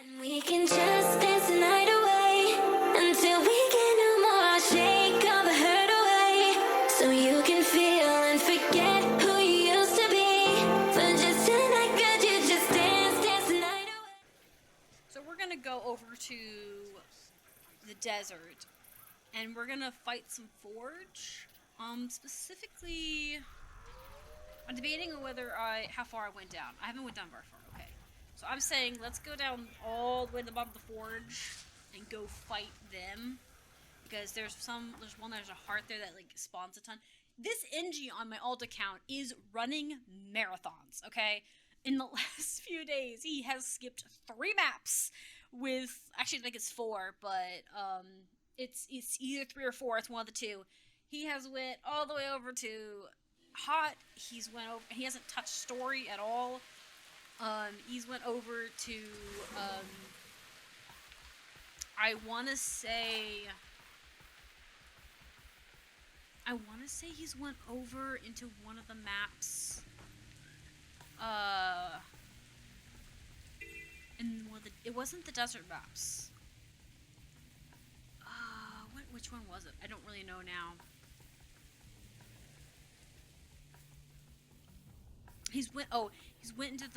And we can just dance the night away until we get no more. Shake all the hurt away so you can feel and forget who you used to be. For just tonight, could you just dance the night away? So we're gonna go over to the desert, and we're gonna fight some forge. Specifically, I'm debating on how far I went down. I haven't went down very far. Okay, so I'm saying let's go down all the way to the bottom of the forge and go fight them, because there's a heart there that like spawns a ton. This Engi on my alt account is running marathons. Okay, in the last few days he has skipped 3 maps with, actually I think it's 4, but it's either 3 or 4. It's one of the two. He has went all the way over to hot. He hasn't touched story at all. He's went over to I want to say he's went over into one of the maps. It wasn't the desert maps. Which one was it? I don't really know now. He's went to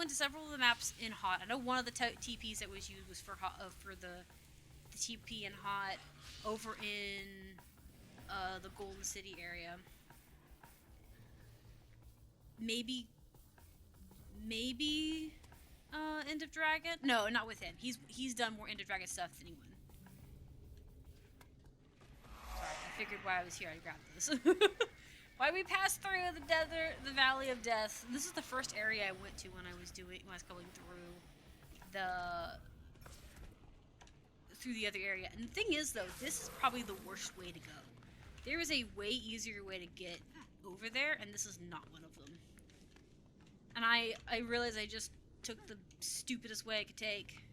several of the maps in hot. I know one of the TPs that was used was for the TP in hot over in the Golden City area. Maybe End of Dragon? No, not with him. He's done more End of Dragon stuff than anyone. Sorry, I figured while I was here I'd grab this. Why we passed through the desert, the Valley of Death. This is the first area I went to when I was going through the other area. And the thing is though, this is probably the worst way to go. There is a way easier way to get over there, and this is not one of them. And I realized I just took the stupidest way I could take.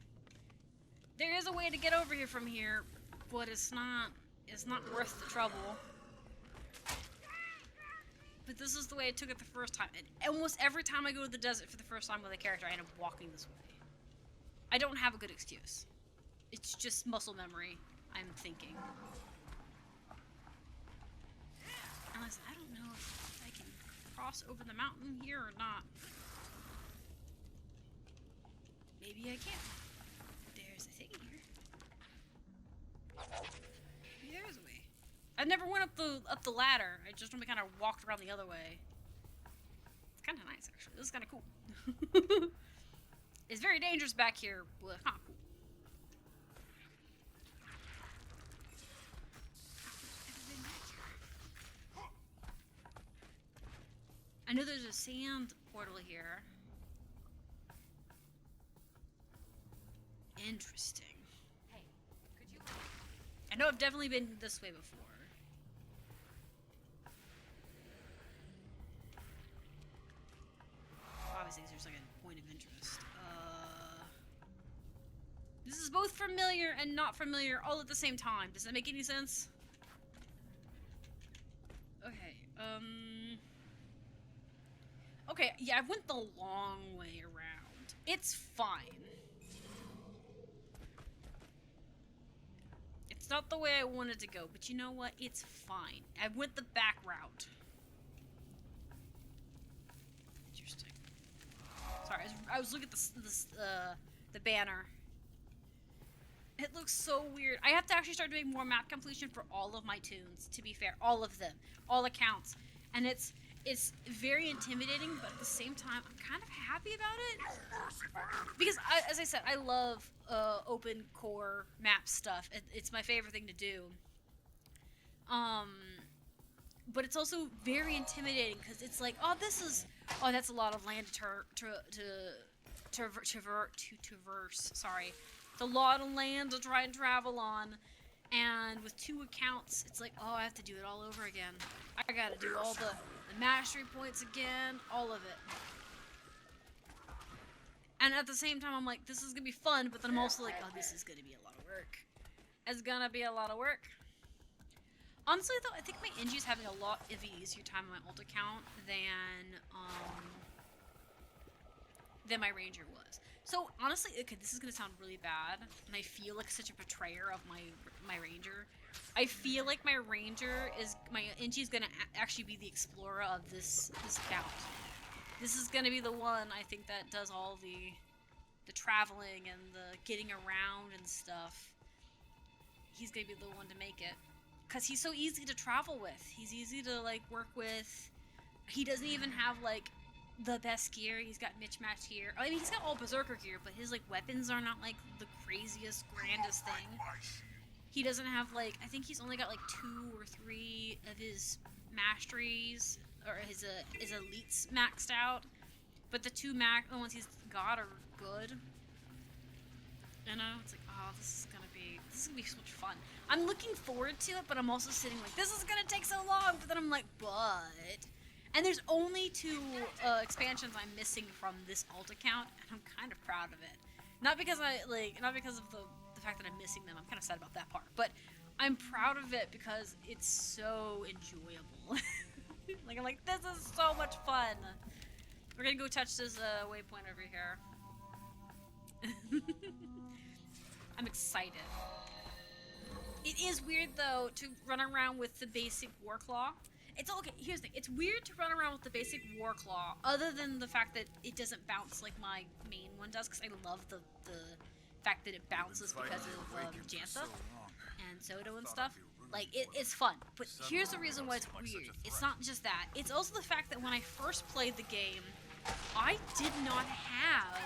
There is a way to get over here from here, but it's not worth the trouble. But this is the way I took it the first time. And almost every time I go to the desert for the first time with a character, I end up walking this way. I don't have a good excuse. It's just muscle memory, I'm thinking. Unless, I don't know if I can cross over the mountain here or not. Maybe I can. There's a thing here. Maybe there's a way. I never went up the ladder. I just only kind of walked around the other way. It's kind of nice, actually. This is kind of cool. It's very dangerous back here, but kind of cool. I know there's a sand portal here. Interesting. Hey, could you? I know I've definitely been this way before. Obviously, there's like a point of interest. This is both familiar and not familiar all at the same time. Does that make any sense? Okay, okay, yeah, I went the long way around. It's fine. It's not the way I wanted to go, but you know what? It's fine. I went the back route. Interesting. Sorry, I was looking at the banner. It looks so weird. I have to actually start doing more map completion for all of my tunes, to be fair. All of them. All accounts. And it's very intimidating, but at the same time, I'm kind of happy about it. Because, as I said, I love open core map stuff. It's my favorite thing to do. But it's also very intimidating, because it's like, that's a lot of land to traverse. Sorry. It's a lot of land to try and travel on. And with 2 accounts, it's like, I have to do it all over again. I gotta do all the mastery points again, all of it. And at the same time, I'm like, this is gonna be fun, but then I'm also like, this is gonna be a lot of work. It's gonna be a lot of work. Honestly, though, I think my Engi is having a lot of an easier time on my ult account than my ranger was. So honestly, okay, this is gonna sound really bad, and I feel like such a betrayer of my ranger. I feel like my ranger is my Engi's gonna actually be the explorer of this bout. This is gonna be the one I think that does all the traveling and the getting around and stuff. He's gonna be the one to make it, cause he's so easy to travel with. He's easy to like work with. He doesn't even have like the best gear. He's got mismatched gear. I mean, he's got all berserker gear, but his like weapons are not like the craziest, grandest thing. He doesn't have like, I think he's only got like 2 or 3 of his masteries or his elites maxed out. But the 2 ones he's got are good. You know, it's like, oh, this is gonna be so much fun. I'm looking forward to it, but I'm also sitting like, this is gonna take so long. But then I'm like, but. And there's only 2 expansions I'm missing from this alt account, and I'm kind of proud of it. Not because not because of the fact that I'm missing them. I'm kind of sad about that part, but I'm proud of it because it's so enjoyable. Like I'm like, this is so much fun. We're gonna go touch this waypoint over here. I'm excited. It is weird though to run around with the basic war claw. It's okay. Here's the thing. It's weird to run around with the basic war claw, other than the fact that it doesn't bounce like my main one does, because I love the fact that it bounces because of Jantha and Soto and stuff. Like it's fun. But here's the reason why it's weird. It's not just that. It's also the fact that when I first played the game, I did not have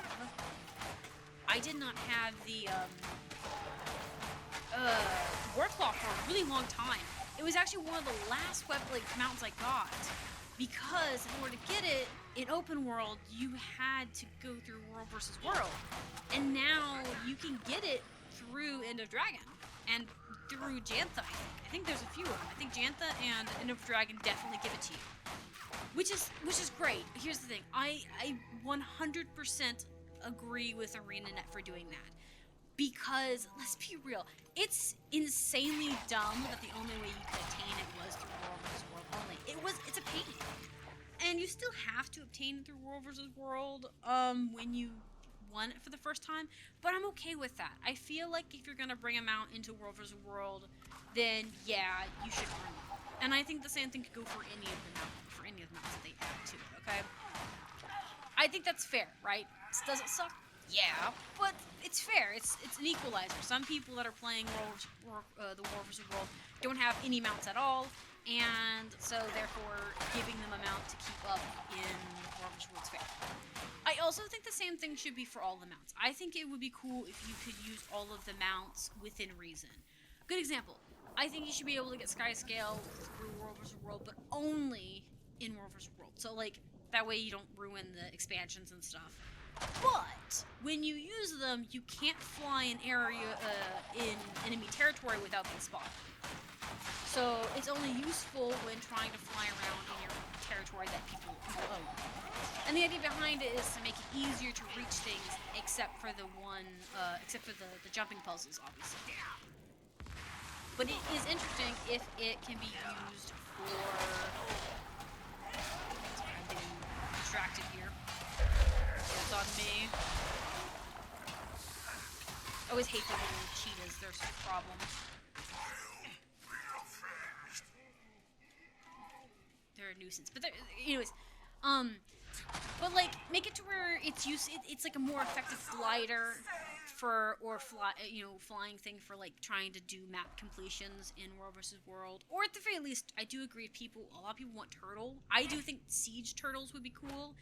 the Warclaw for a really long time. It was actually one of the last mounts I got, because in order to get it in open world, you had to go through World versus World, and now you can get it through End of Dragon and through Jantha. I think there's a few of them. I think Jantha and End of Dragon definitely give it to you, which is great. Here's the thing: I 100% agree with ArenaNet for doing that. Because, let's be real, it's insanely dumb that the only way you could obtain it was through World vs. World only. It's a pain. And you still have to obtain it through World vs. World when you won it for the first time, but I'm okay with that. I feel like if you're going to bring a mount into World vs. World, then yeah, you should earn it. And I think the same thing could go for any of the mounts that they add to it, okay? I think that's fair, right? Does it suck? Yeah, but it's fair. It's an equalizer. Some people that are playing the War vs. World don't have any mounts at all, and so therefore giving them a mount to keep up in War vs. World's fair. I also think the same thing should be for all the mounts. I think it would be cool if you could use all of the mounts within reason. Good example. I think you should be able to get Skyscale through War vs. World, but only in War vs. World. So that way you don't ruin the expansions and stuff. But when you use them, you can't fly an area in enemy territory without being spotted. So it's only useful when trying to fly around in your territory that people own. And the idea behind it is to make it easier to reach things, except for the jumping puzzles, obviously. But it is interesting if it can be used for. I'm getting distracted here. It's on me. I always hate the little cheetahs. They're such a problem. They're a nuisance. But anyways, but make it to where it's like a more effective glider flying thing for trying to do map completions in World vs. World, or at the very least, I do agree. A lot of people want turtle. I do think siege turtles would be cool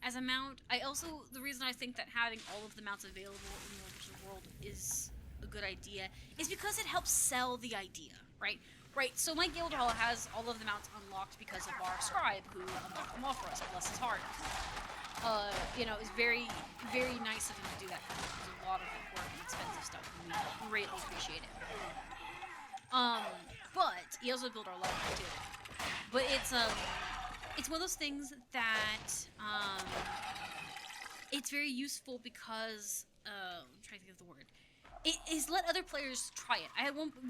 as a mount. The reason I think that having all of the mounts available in World vs. World is a good idea is because it helps sell the idea, right? Right, so my guild hall has all of the mounts unlocked because of our scribe, who unlocked them all for us, bless his heart. It's very, very nice of him to do that, because it was a lot of work and expensive stuff, and we greatly appreciate it. But he also built our level too. But it's one of those things that, it's very useful because, I'm trying to think of the word. It is let other players try it.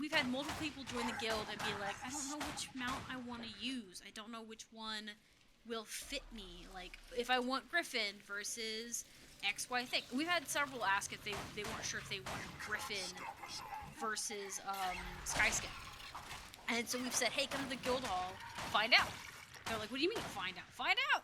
We've had multiple people join the guild and be like, I don't know which mount I want to use. I don't know which one will fit me. Like, if I want Griffin versus XY thing. We've had several ask if they weren't sure if they wanted Griffin versus Skyskin. And so we've said, hey, come to the guild hall, find out. They're like, what do you mean, find out? Find out!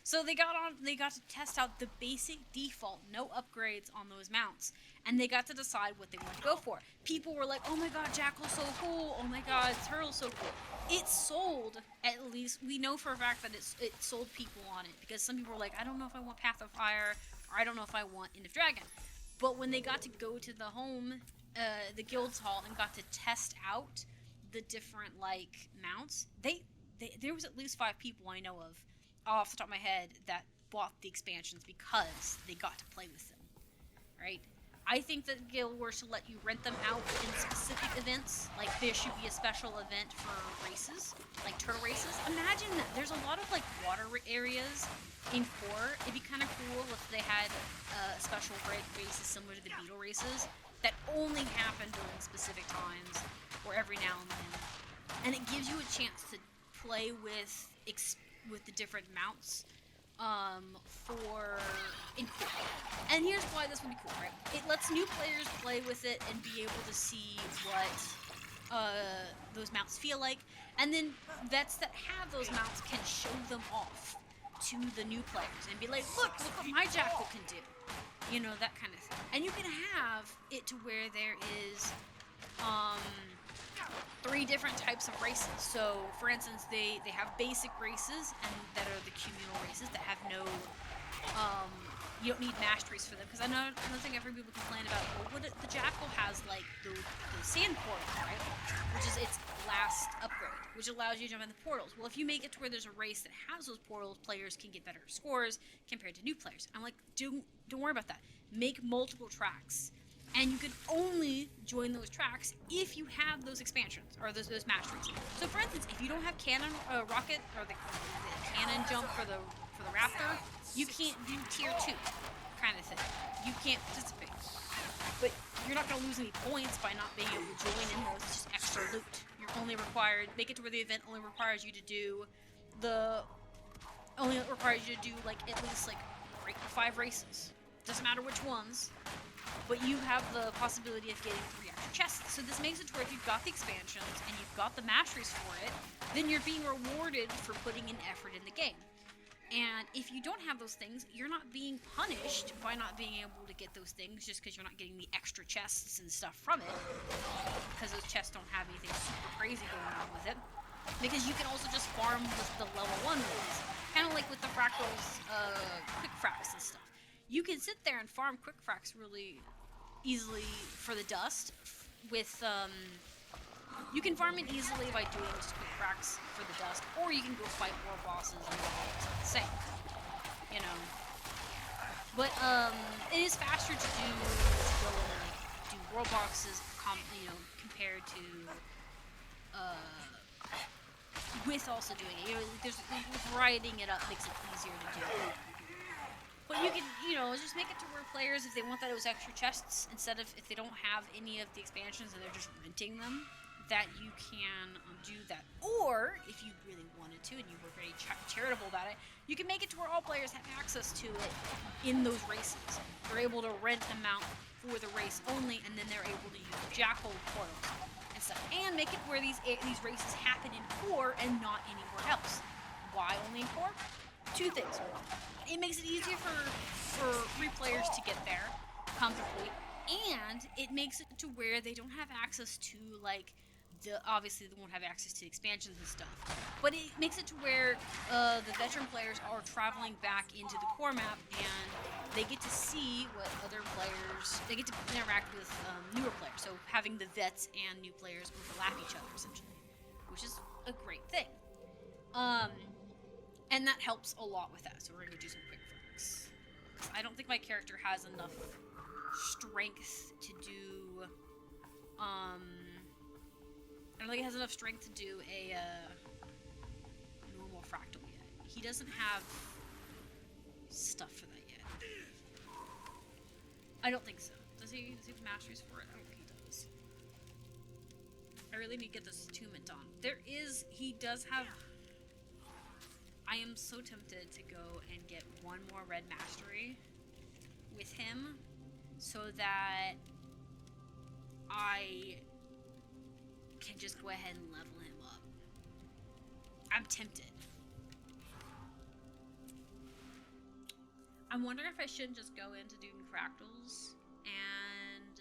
So they got to test out the basic default, no upgrades on those mounts. And they got to decide what they want to go for. People were like, oh my god, Jackal's so cool. Oh my god, Turtle's so cool. It sold, at least, we know for a fact that it sold people on it. Because some people were like, I don't know if I want Path of Fire, or I don't know if I want End of Dragon. But when they got to go to the home, the guild's hall, and got to test out the different, like, mounts, there was at least 5 people I know of, off the top of my head, that bought the expansions because they got to play with them, right? I think that guild were to let you rent them out in specific events. Like, there should be a special event for races, like turtle races. Imagine that. There's a lot of, like, water areas in 4. It'd be kind of cool if they had special races similar to the beetle races that only happen during specific times or every now and then. And it gives you a chance to play with the different mounts and here's why this would be cool, right? It lets new players play with it and be able to see what those mounts feel like, and then vets that have those mounts can show them off to the new players and be like, look what my Jackal can do, you know, that kind of thing. And you can have it to where there is 3 different types of races. So, for instance, they have basic races, and that are the communal races that have no, you don't need masteries for them. Because I don't think every people complain about, well, the Jackal has, like, the sand portal, right? Which is its last upgrade, which allows you to jump in the portals. Well, if you make it to where there's a race that has those portals, players can get better scores compared to new players. I'm like, don't worry about that. Make multiple tracks. And you can only join those tracks if you have those expansions, or those masteries. So, for instance, if you don't have cannon, rocket, or the cannon jump for the raptor, you can't do tier 2 kind of thing. You can't participate. But you're not going to lose any points by not being able to join in those. It's just extra loot. You're only required, make it to where the event only requires you to do like, at least, like, 5 races. Doesn't matter which ones. But you have the possibility of getting 3 extra chests. So this makes it to where if you've got the expansions and you've got the masteries for it, then you're being rewarded for putting in effort in the game. And if you don't have those things, you're not being punished by not being able to get those things just because you're not getting the extra chests and stuff from it. Because those chests don't have anything super crazy going on with it. Because you can also just farm with the level 1 ones. Kind of like with the fractals, quick fracks and stuff. You can sit there and farm quick fracks really easily for the dust with, you can farm it easily by doing just quick fracks for the dust, or you can go fight war bosses and it's the same, you know. But, it is faster to go and, like, do world boxes, you know, compared to, with also doing it. You know, there's variety it up makes it easier to do. But you can, you know, just make it to where players, if they want those extra chests, instead of, if they don't have any of the expansions and they're just renting them, that you can do that. Or, if you really wanted to, and you were very charitable about it, you can make it to where all players have access to it in those races. They're able to rent them out for the race only, and then they're able to use Jackal portals and stuff. And make it where these races happen in 4 and not anywhere else. Why only in 4? 2 things. It makes it easier for 3 players to get there comfortably, and it makes it to where they don't have access to, like, obviously they won't have access to expansions and stuff, but it makes it to where the veteran players are traveling back into the core map, and they get to see what other players, they get to interact with newer players, so having the vets and new players overlap each other, essentially, which is a great thing. And that helps a lot with that, so we're going to do some quick fracks. I don't think my character has enough strength to do, I don't think he has enough strength to do a, normal fractal yet. He doesn't have stuff for that yet. I don't think so. Does he have masteries for it? I don't think he does. I really need to get this attunement on. He does have... I am so tempted to go and get 1 more red mastery with him so that I can just go ahead and level him up. I'm tempted. I'm wondering if I shouldn't just go into doing fractals and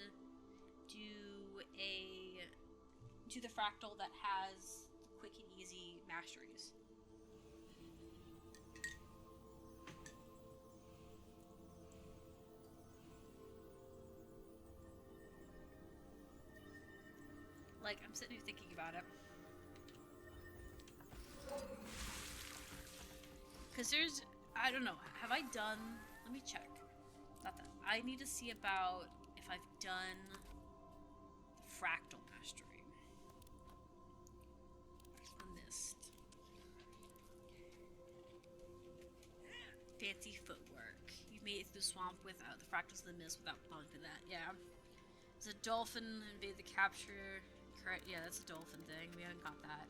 do the fractal that has quick and easy masteries. Like, I'm sitting here thinking about it. Because there's, I don't know, have I done, let me check. Not that. I need to see about if I've done fractal mastery. The mist. Fancy footwork. You made it through the swamp without the fractals of the mist without falling through that. Yeah. There's a dolphin invade the capture. Correct. Yeah, that's a dolphin thing. We haven't got that.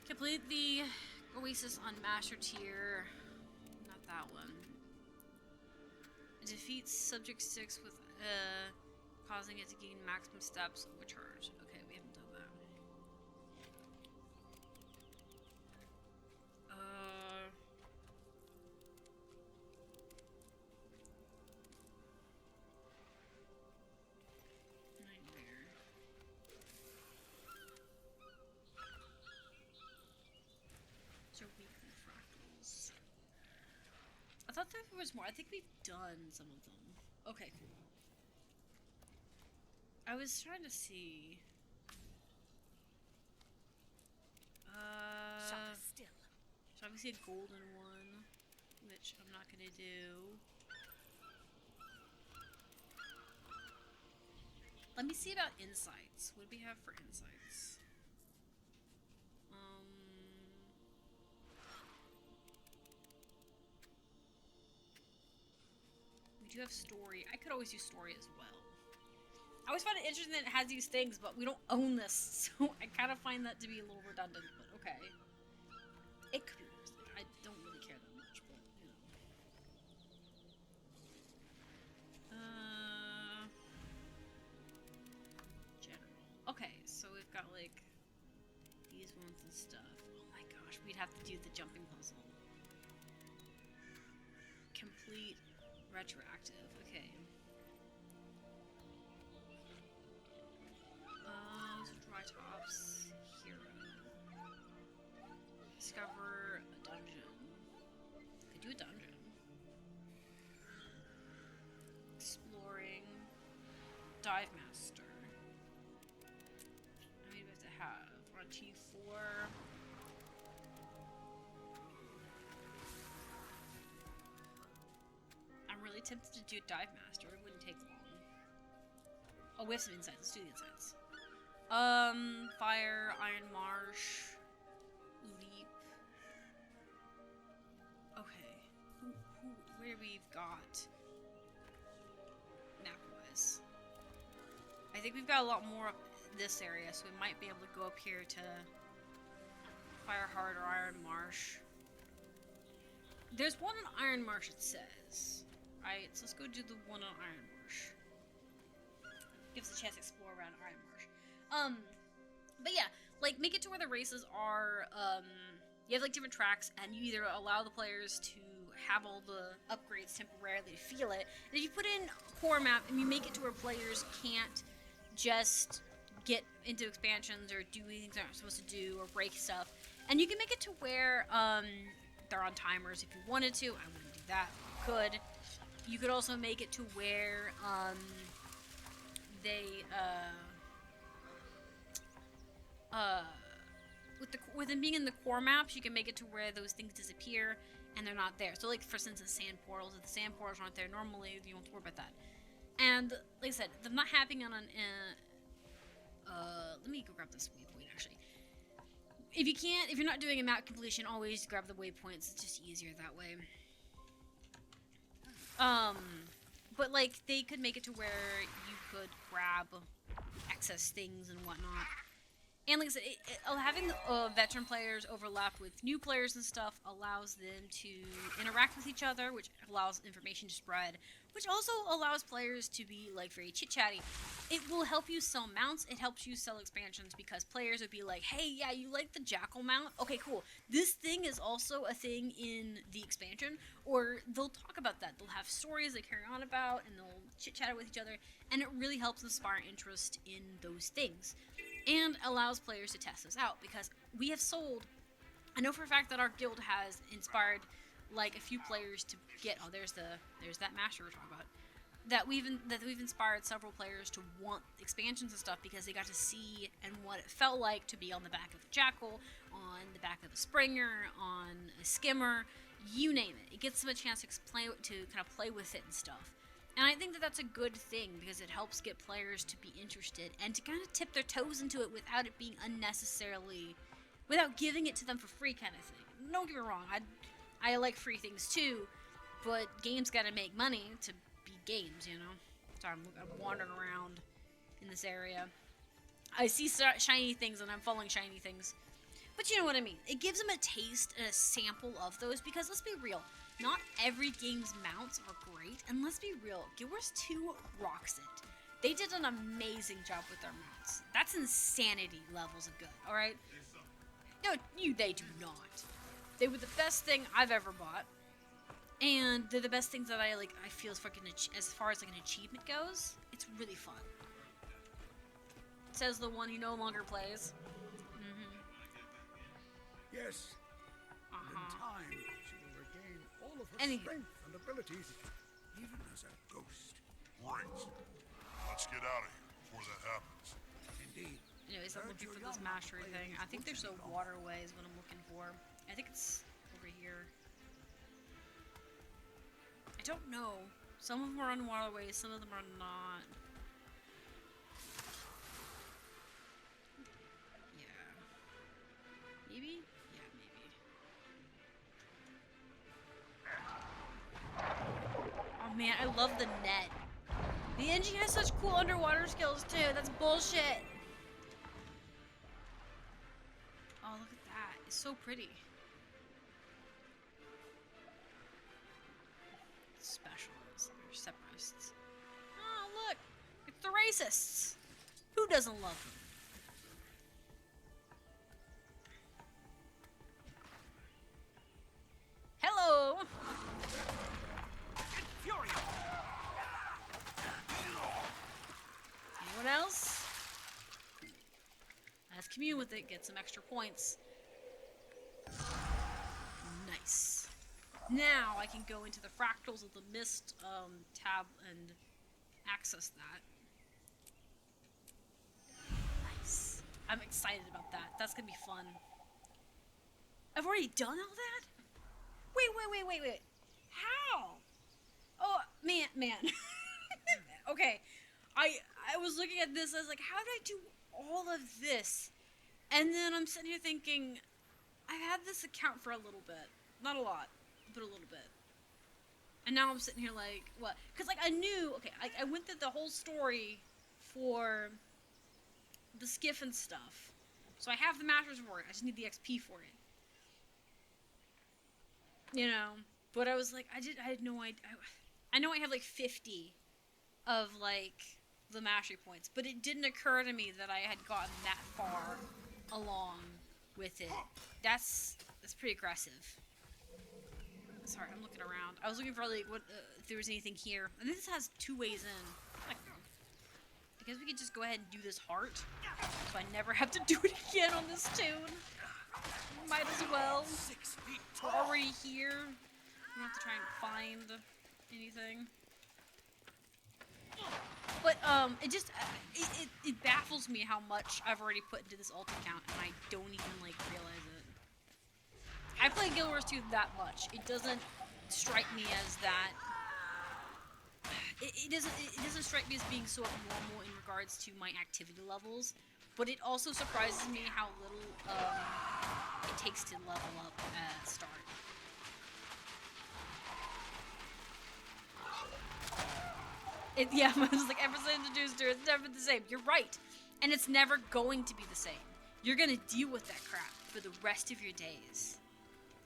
Complete the Oasis on Master Tier. Not that one. It defeats Subject 6 with causing it to gain maximum steps overcharge. Okay, we haven't done that. Nightmare. So weekly fractals. I thought there was more. I think we've done some of them. Okay, cool. I was trying to see. Still. So obviously a golden one, which I'm not gonna do. Let me see about insights. What do we have for insights? We do have story. I could always do story as well. I always find it interesting that it has these things, but we don't own this, so I kind of find that to be a little redundant, but okay. It could be worse. I don't really care that much, but, you know. General. Okay, so we've got, like, these ones and stuff. Oh my gosh, we'd have to do the jumping puzzle. Complete retroactive. Okay. Dry tops. Hero. Discover a dungeon. Could do a dungeon. Exploring. Dive master. How many do we have to have? We're on T4. I'm really tempted to do dive master. It wouldn't take long. Oh, we have some insights. Let's do the insights. Fire, Iron Marsh, Leap. Okay. Where we've got map-wise. I think we've got a lot more up this area, so we might be able to go up here to Fireheart or Iron Marsh. There's one on Iron Marsh, it says. Right, so let's go do the one on Iron Marsh. Gives us a chance to explore around Iron Marsh. But yeah, like, make it to where the races are, you have, like, different tracks, and you either allow the players to have all the upgrades temporarily to feel it, and if you put in a core map and you make it to where players can't just get into expansions or do things they're not supposed to do or break stuff, and you can make it to where, they're on timers if you wanted to. I wouldn't do that, but you could. You could also make it to where, with them being in the core maps, you can make it to where those things disappear and they're not there. So, like, for instance, the sand portals. If the sand portals aren't there normally, you don't have to worry about that. And, like I said, them not happening on an, let me go grab this waypoint, actually. If you're not doing a map completion, always grab the waypoints. It's just easier that way. But, like, they could make it to where you could grab excess things and whatnot. And like I said, having veteran players overlap with new players and stuff allows them to interact with each other, which allows information to spread, which also allows players to be like very chit-chatty. It will help you sell mounts. It helps you sell expansions because players would be like, hey, yeah, you like the Jackal mount? Okay, cool. This thing is also a thing in the expansion. Or they'll talk about that. They'll have stories they carry on about, and they'll chit-chat with each other, and it really helps inspire interest in those things. And allows players to test this out because we have sold. I know for a fact that our guild has inspired like a few players to get. Oh, there's that master we're talking about. That we've inspired several players to want expansions and stuff because they got to see and what it felt like to be on the back of a Jackal, on the back of a Springer, on a Skimmer, you name it. It gives them a chance to kind of play with it and stuff. And I think that that's a good thing because it helps get players to be interested and to kind of tip their toes into it without it being without giving it to them for free kind of thing. Don't get me wrong, I like free things too, but games gotta make money to be games, you know? Sorry, I'm wandering around in this area. I see shiny things and I'm following shiny things. But you know what I mean. It gives them a taste and a sample of those because let's be real, not every game's mounts are great, and let's be real, Guild Wars 2 rocks it. They did an amazing job with their mounts. That's insanity levels of good, alright? No, they do not. They were the best thing I've ever bought. And they're the best things that I feel as far as like an achievement goes. It's really fun. Says the one who no longer plays. Yes. And in time, she will regain all of her Anywho. strength and abilities, even as a ghost. Great. Let's get out of here before that happens. Indeed. Anyways, I'm looking for this mastery thing. I think there's a waterway is what I'm looking for. I think it's over here. I don't know. Some of them are on waterways, some of them are not. Yeah. Maybe? Yeah, maybe. Oh man, I love the net. The Engi has such cool underwater skills too. That's bullshit. Oh, look at that. It's so pretty. Specials or separatists. Oh, look. It's the racists. Who doesn't love them? Hello. Fury! Anyone else? Let's commune with it, get some extra points. Nice. Now I can go into the Fractals of the Mist tab and access that. Nice. I'm excited about that. That's gonna be fun. I've already done all that? Wait. How? Oh, man. Okay. I was looking at this, I was like, how did I do all of this? And then I'm sitting here thinking, I've had this account for a little bit. Not a lot, but a little bit. And now I'm sitting here like, what? Because, like, I knew, okay, I went through the whole story for the skiff and stuff. So I have the masters for it. I just need the XP for it. You know? But I was like, I had no idea. I know I have, like, 50 of, like, the mastery points. But it didn't occur to me that I had gotten that far along with it. That's pretty aggressive. Sorry, I'm looking around. I was looking for, like, what if there was anything here. And this has 2 ways in. Like, I guess we could just go ahead and do this heart. So I never have to do it again on this tune. Might as well. 6 feet We're tall. already here. We don't have to try and find anything. But, it just, it baffles me how much I've already put into this ult account, and I don't even, like, realize it. I play Guild Wars 2 that much. It doesn't strike me as that. It doesn't strike me as being so abnormal in regards to my activity levels, but it also surprises me how little it takes to level up at start. Yeah, I was like, ever since introduced her, it's never the same. You're right. And it's never going to be the same. You're gonna deal with that crap for the rest of your days.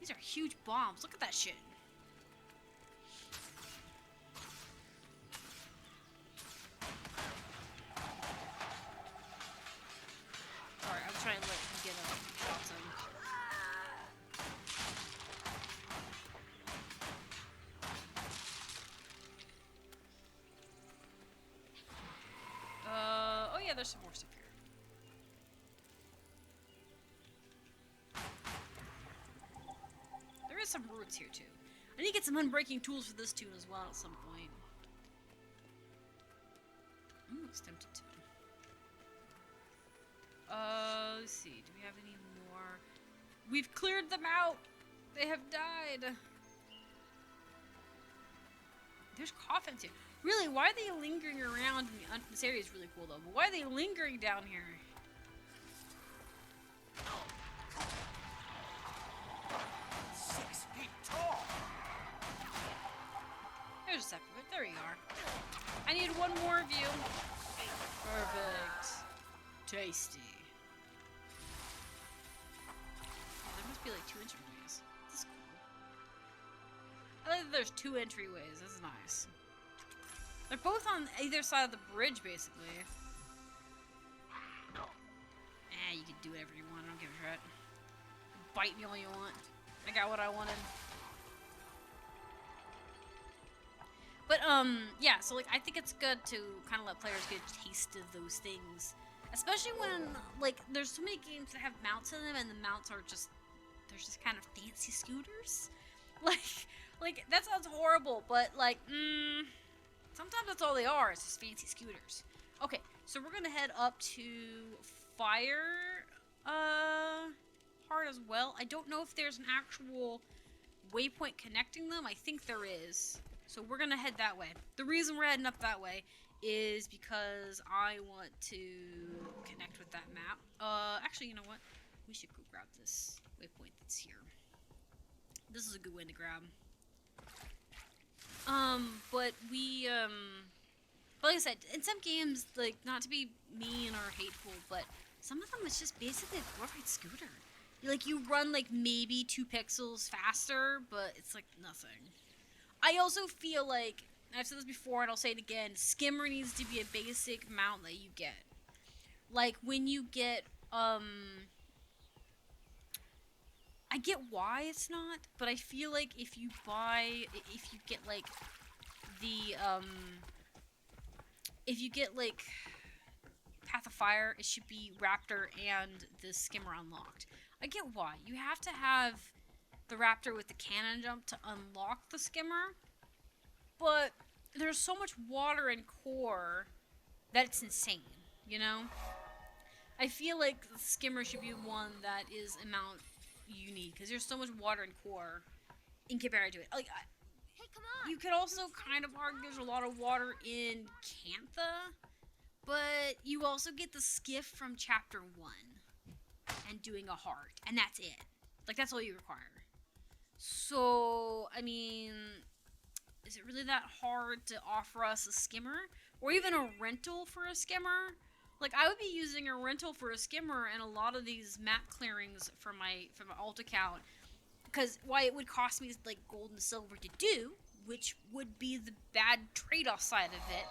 These are huge bombs. Look at that shit. Alright, I'm trying to let him get a shots in. Oh yeah, there's some more stuff here. There is some roots here too. I need to get some unbreaking tools for this tune as well at some point. I'm almost tempted to. Let's see. Do we have any more? We've cleared them out. They have died. There's coffins here. Really, why are they lingering around? This area is really cool though, but why are they lingering down here? 6 feet tall. There's a second bit. There you are. I need one more of you. Perfect. Tasty. Oh, there must be like 2 entryways. This is cool. I like that there's 2 entryways. This is nice. They're both on either side of the bridge, basically. You can do whatever you want. I don't give a shit. Bite me all you want. I got what I wanted. But, yeah, so, like, I think it's good to kind of let players get a taste of those things. Especially when, like, there's so many games that have mounts in them, and the mounts are just, they're just kind of fancy scooters. Like, that sounds horrible, but, like, sometimes that's all they are, it's just fancy scooters. Okay, so we're gonna head up to Fire, part as well. I don't know if there's an actual waypoint connecting them. I think there is. So we're gonna head that way. The reason we're heading up that way is because I want to connect with that map. Actually, you know what? We should go grab this waypoint that's here. This is a good way to grab. But we, but like I said, in some games, like, not to be mean or hateful, but some of them it's just basically a glorified scooter. Like, you run, like, maybe 2 pixels faster, but it's, like, nothing. I also feel like, I've said this before and I'll say it again, skimmer needs to be a basic mount that you get. Like, when you get, I get why it's not, but I feel like if you get, like, the, if you get, like, Path of Fire, it should be Raptor and the skimmer unlocked. I get why. You have to have the Raptor with the cannon jump to unlock the skimmer, but there's so much water in core that it's insane, you know? I feel like the skimmer should be one that is a mount you need, because there's so much water in core in comparison to it. Like, Hey, come on. you could also kind of argue there's a lot of water in Cantha, but you also get the skiff from Chapter 1 and doing a heart, and that's it. Like, that's all you require. So, I mean, is it really that hard to offer us a skimmer? Or even a rental for a skimmer? Like, I would be using a rental for a skimmer in a lot of these map clearings for my alt account. Because why it would cost me, like, gold and silver to do, which would be the bad trade-off side of it,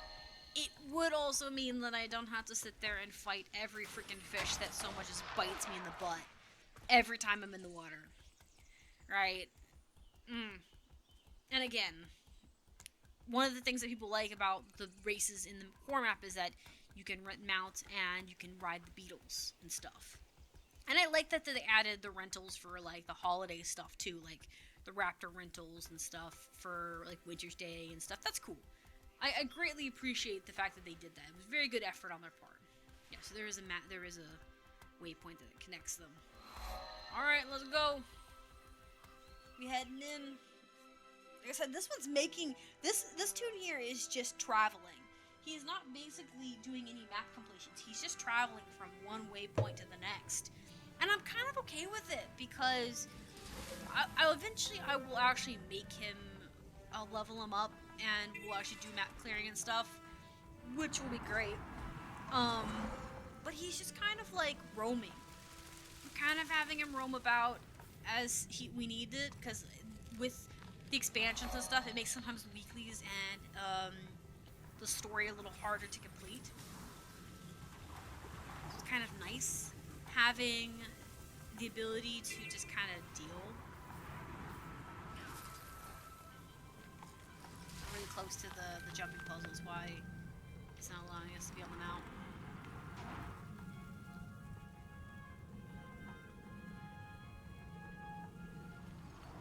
it would also mean that I don't have to sit there and fight every freaking fish that so much as bites me in the butt every time I'm in the water. Right? And again, one of the things that people like about the races in the core map is that you can rent mounts and you can ride the beetles and stuff. And I like that they added the rentals for, like, the holiday stuff too, like the Raptor rentals and stuff for, like, Winter's Day and stuff. That's cool. I greatly appreciate the fact that they did that. It was very good effort on their part. Yeah, so there is a waypoint that connects them. Alright, let's go. We heading in. Like I said, this one's making... This tune here is just traveling. He's not basically doing any map completions. He's just traveling from one waypoint to the next. And I'm kind of okay with it, because I eventually will actually make him... I'll level him up, and we'll actually do map clearing and stuff, which will be great. But he's just kind of like roaming. kind of having him roam about as we need it, because with the expansions and stuff, it makes sometimes weeklies and the story a little harder to complete. It's kind of nice having the ability to just kind of deal. Really close to the jumping puzzles, why it's not allowing us to be on the mount.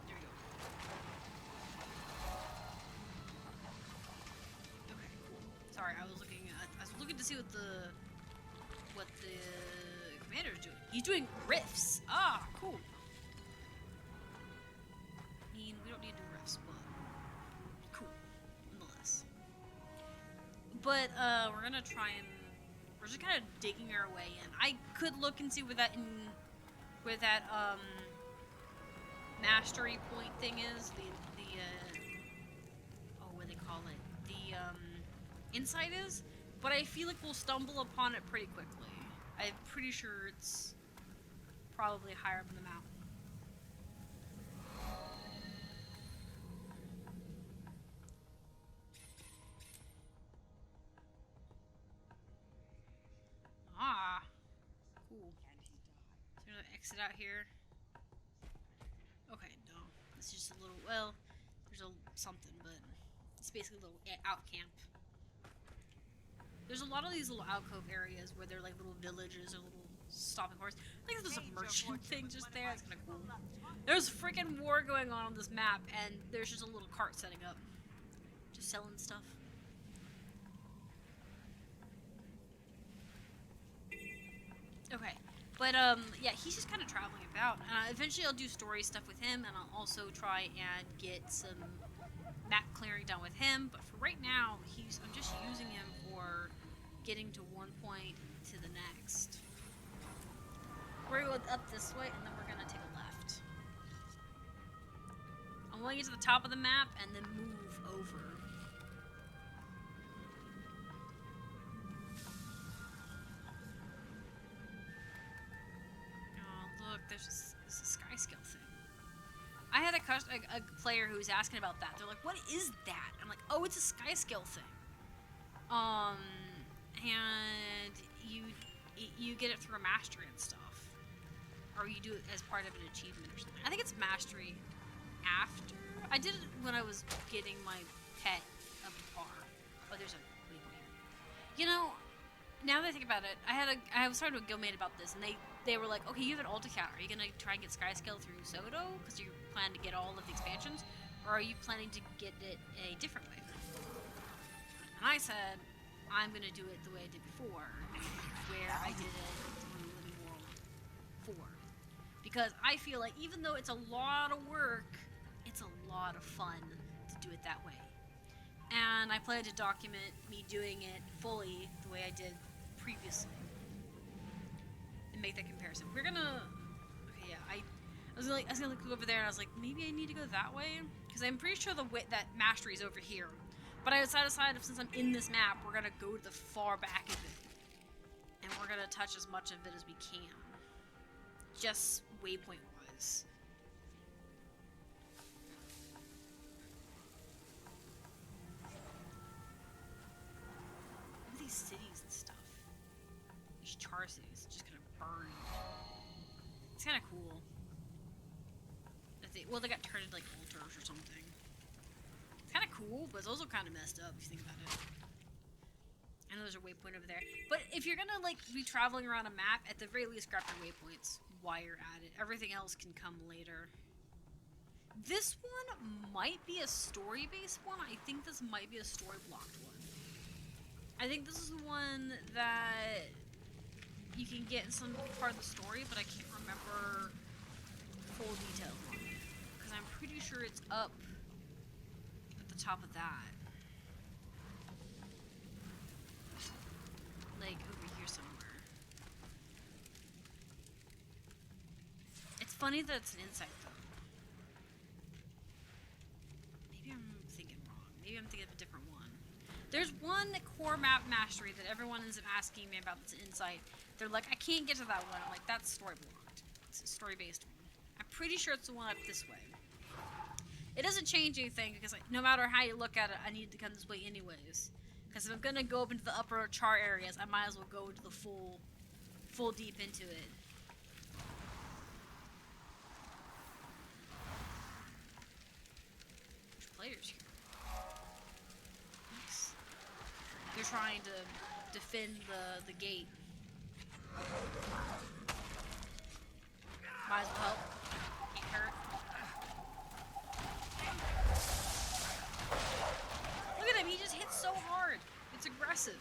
There we go. Okay, cool. Sorry, I was looking to see what the commander's doing. He's doing riffs. Ah, cool. I mean, we don't need to do riffs, but cool, nonetheless. But we're gonna try and we're just kind of digging our way in. I could look and see where that mastery point thing is. What do they call it? The insight is. But I feel like we'll stumble upon it pretty quickly. I'm pretty sure it's probably higher up in the mountain. Ah, cool. Is there an exit out here? Okay, no. It's just a little, well, there's something, but it's basically a little out camp. There's a lot of these little alcove areas where they're like little villages or little stopping horse. I think there's a merchant thing just there. It's kind of cool. There's freaking war going on this map, and there's just a little cart setting up, just selling stuff. Okay, but yeah, he's just kind of traveling about. Eventually, I'll do story stuff with him, and I'll also try and get some map clearing done with him. But for right now, I'm just using him for getting to one point to the next. We're going up this way, and then we're gonna take a left. I'm going to get to the top of the map and then move over. Oh, look, there's a sky scale thing. I had a player who was asking about that. They're like, "What is that?" I'm like, "Oh, it's a sky scale thing. And you get it through a mastery and stuff, or you do it as part of an achievement or something. I think it's mastery after. I did it when I was getting my pet up to par. Oh, there's a waypoint here. You know, now that I think about it, I was talking to a guildmate about this, and they were like, "Okay, you have an alt account. Are you gonna try and get Skyscale through Soto because you plan to get all of the expansions, or are you planning to get it a different way?" And I said, I'm gonna do it the way I did before, where I did it through Living World 4. Because I feel like even though it's a lot of work, it's a lot of fun to do it that way. And I plan to document me doing it fully the way I did previously. And make that comparison. We're gonna... Okay, yeah, I was gonna look over there and I was like, maybe I need to go that way? Because I'm pretty sure that mastery is over here. But I decided since I'm in this map, we're gonna go to the far back of it. And we're gonna touch as much of it as we can. Just waypoint-wise. Look at these cities and stuff. These char cities just gonna burn. It's kinda cool. Well, they got turned into like altars or something. It's kind of cool, but it's also kind of messed up if you think about it. I know there's a waypoint over there. But if you're gonna like be traveling around a map, at the very least grab your waypoints while you're at it. Everything else can come later. This one might be a story-based one. I think this might be a story-blocked one. I think this is the one that you can get in some part of the story, but I can't remember full details on it. Because I'm pretty sure it's up top of that. Like over here somewhere. It's funny that it's an insight though. Maybe I'm thinking wrong. Maybe I'm thinking of a different one. There's one core map mastery that everyone is asking me about that's an insight. They're like, I can't get to that one. I'm like, that's story blocked. story-based one. I'm pretty sure it's the one up this way. It doesn't change anything because like, no matter how you look at it, I need to come this way anyways. Because if I'm gonna go up into the upper char areas, I might as well go into the full deep into it. There's players here. Nice. They're trying to defend the gate. Might as well help. Get hurt. Look at him, he just hits so hard. It's aggressive.